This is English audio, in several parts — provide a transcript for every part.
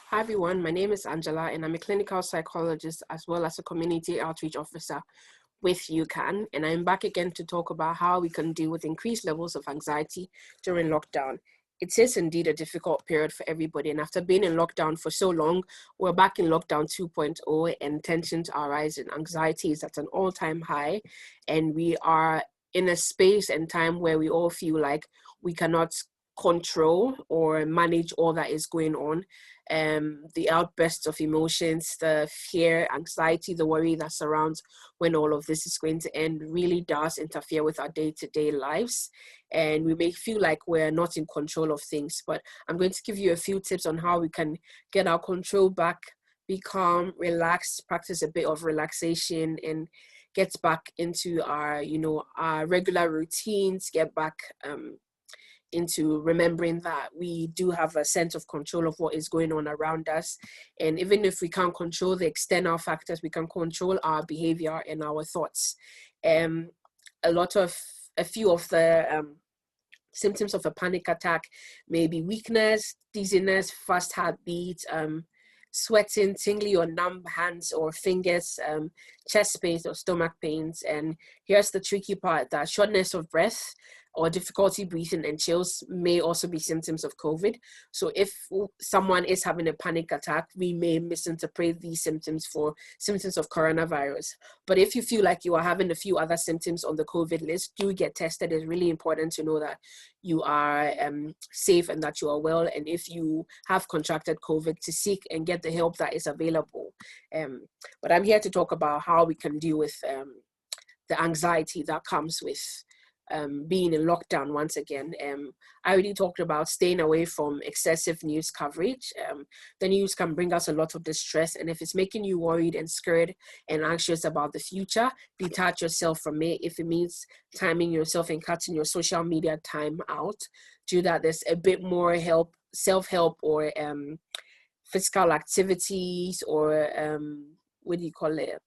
Hi everyone, my name is Angela and I'm a clinical psychologist as well as a community outreach officer with UCAN, and I'm back again to talk about how we can deal with increased levels of anxiety during lockdown. It is indeed a difficult period for everybody, and after being in lockdown for so long, we're back in lockdown 2.0 and tensions are rising. Anxiety is at an all-time high, and we are in a space and time where we all feel like we cannot control or manage all that is going on. The outbursts of emotions, the fear, anxiety, the worry that surrounds when all of this is going to end really does interfere with our day-to-day lives. And we may feel like we're not in control of things, but I'm going to give you a few tips on how we can get our control back, be calm, relax, practice a bit of relaxation, and get back into our regular routines, get back into remembering that we do have a sense of control of what is going on around us. And even if we can't control the external factors, we can control our behavior and our thoughts. Um, a few of the symptoms of a panic attack may be weakness, dizziness, fast heartbeat, sweating, tingly or numb hands or fingers, chest pains or stomach pains. And here's the tricky part, that shortness of breath or difficulty breathing and chills may also be symptoms of COVID. So if someone is having a panic attack, we may misinterpret these symptoms for symptoms of coronavirus. But if you feel like you are having a few other symptoms on the COVID list, do get tested. It's really important to know that you are safe and that you are well. And if you have contracted COVID, to seek and get the help that is available. But I'm here to talk about how we can deal with the anxiety that comes with being in lockdown once again. I already talked about staying away from excessive news coverage. The news can bring us a lot of distress, and if it's making you worried and scared and anxious about the future, detach yourself from it. If it means timing yourself and cutting your social media time out, do that. There's a bit more help, self-help, or physical activities, or what do you call it?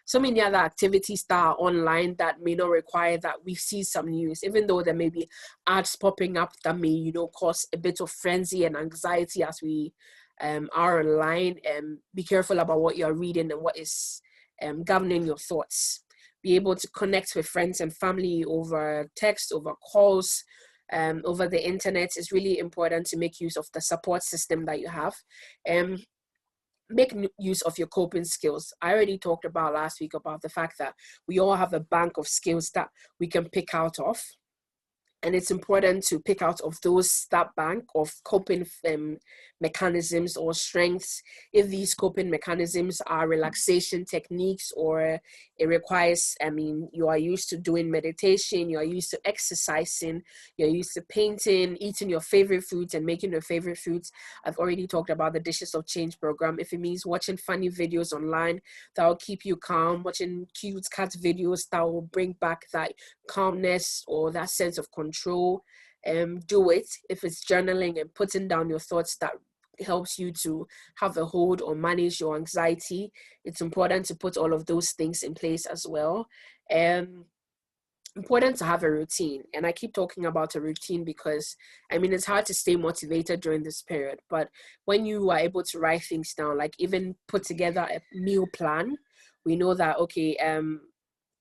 So many other activities that are online that may not require that we see some news, even though there may be ads popping up that may, cause a bit of frenzy and anxiety as we are online. And be careful about what you're reading and what is governing your thoughts. Be able to connect with friends and family over text, over calls, over the internet. Is really important to make use of the support system that you have. Make use of your coping skills. I already talked about last week about the fact that we all have a bank of skills that we can pick out of. And it's important to pick out of that bank of coping mechanisms or strengths. If these coping mechanisms are relaxation techniques, or it requires, you are used to doing meditation, you are used to exercising, you're used to painting, eating your favorite foods and making your favorite foods. I've already talked about the Dishes of Change program. If it means watching funny videos online that will keep you calm, watching cute cat videos that will bring back that calmness or that sense of control, do it. If it's journaling and putting down your thoughts that helps you to have a hold or manage your anxiety, it's important to put all of those things in place as well. Important to have a routine, and I keep talking about a routine because it's hard to stay motivated during this period, but when you are able to write things down, like even put together a meal plan, we know that, okay,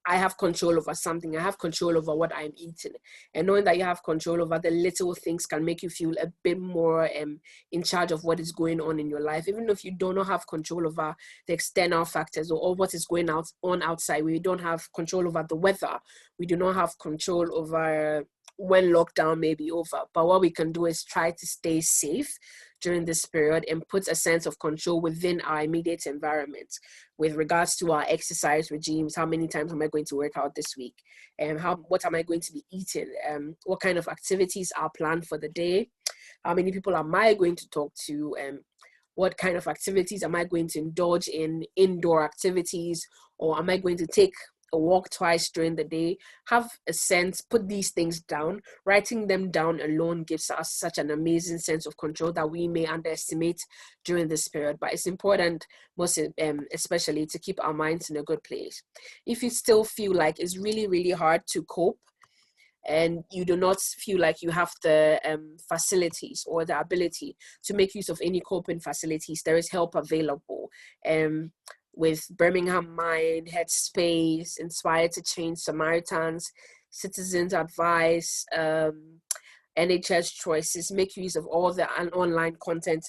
I have control over something. I have control over what I'm eating. And knowing that you have control over the little things can make you feel a bit more in charge of what is going on in your life. Even if you do not have control over the external factors or what is going on outside. We don't have control over the weather. We do not have control over when lockdown may be over. But what we can do is try to stay safe during this period and put a sense of control within our immediate environment with regards to our exercise regimes. How many times am I going to work out this week? And what am I going to be eating? What kind of activities are planned for the day? How many people am I going to talk to? What kind of activities am I going to indulge in, indoor activities, or am I going to take a walk twice during the day? Have a sense, put these things down. Writing them down alone gives us such an amazing sense of control that we may underestimate during this period. But it's important, most especially, to keep our minds in a good place. If you still feel like it's really, really hard to cope, and you do not feel like you have the facilities or the ability to make use of any coping facilities, there is help available. With Birmingham Mind, Headspace, Inspired to Change, Samaritans, Citizens Advice, NHS Choices, make use of all the online content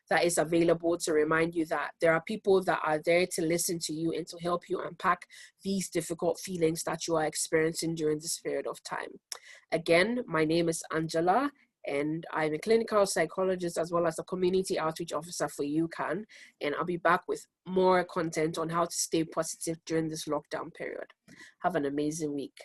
that is available to remind you that there are people that are there to listen to you and to help you unpack these difficult feelings that you are experiencing during this period of time. Again, my name is Angela, and I'm a clinical psychologist as well as a community outreach officer for UCAN, and I'll be back with more content on how to stay positive during this lockdown period. Have an amazing week.